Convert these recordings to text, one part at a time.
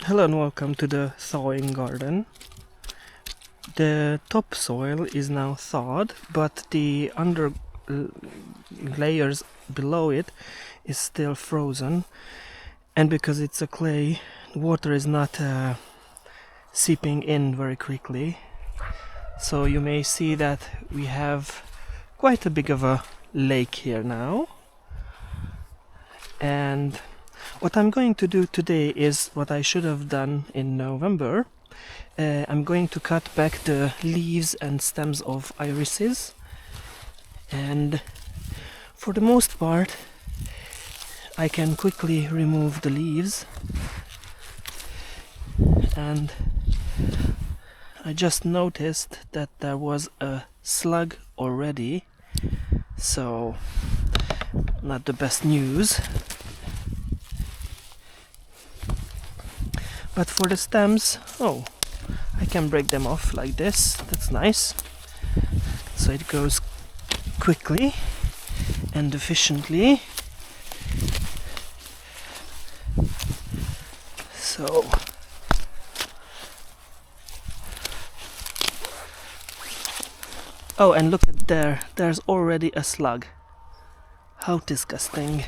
Hello and welcome to the thawing garden. The topsoil is now thawed, but the under layers below it is still frozen, and because it's a clay, water is not seeping in very quickly. So you may see that we have quite a big of a lake here now. And what I'm going to do today is what I should have done in November. I'm going to cut back the leaves and stems of irises, and for the most part I can quickly remove the leaves, and I just noticed that there was a slug already, so not the best news. But for the stems, I can break them off like this. That's nice. So it goes quickly and efficiently. So and look at there's already a slug. How disgusting.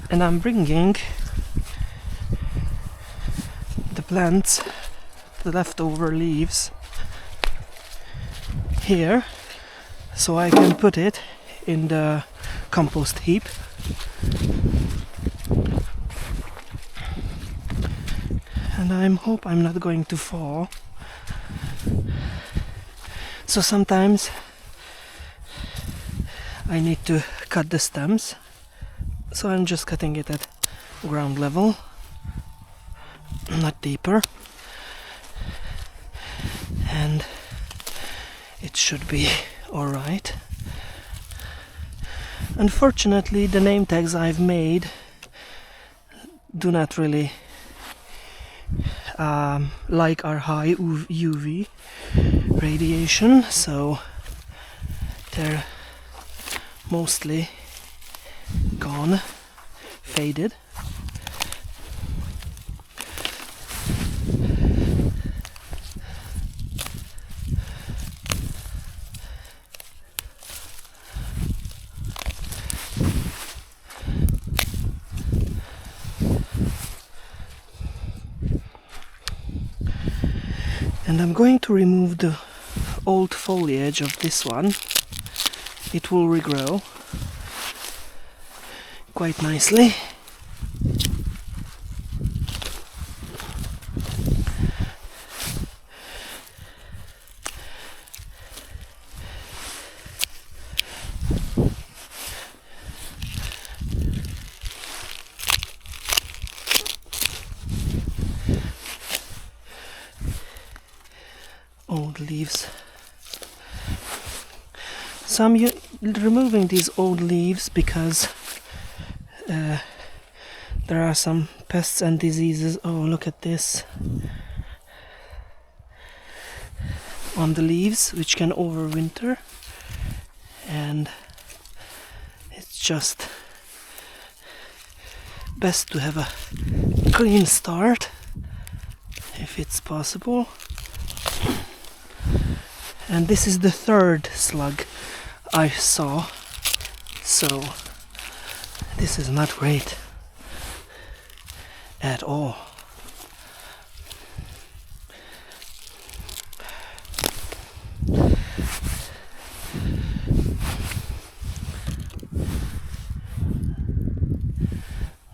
And I'm bringing the plants, the leftover leaves, here so I can put it in the compost heap. And I hope I'm not going to fall. So sometimes I need to cut the stems. So I'm just cutting it at ground level, not deeper, and it should be alright. Unfortunately, the name tags I've made do not really like our high UV radiation, so they're mostly gone, faded. And I'm going to remove the old foliage of this one. It will regrow quite nicely. Old leaves. So I'm removing these old leaves because there are some pests and diseases. Oh, look at this on the leaves, which can overwinter, and it's just best to have a clean start if it's possible. And this is the third slug I saw, so this is not great at all.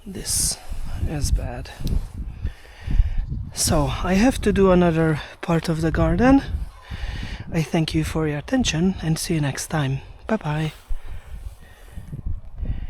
This is bad. So I have to do another part of the garden. I thank you for your attention and see you next time. Bye bye.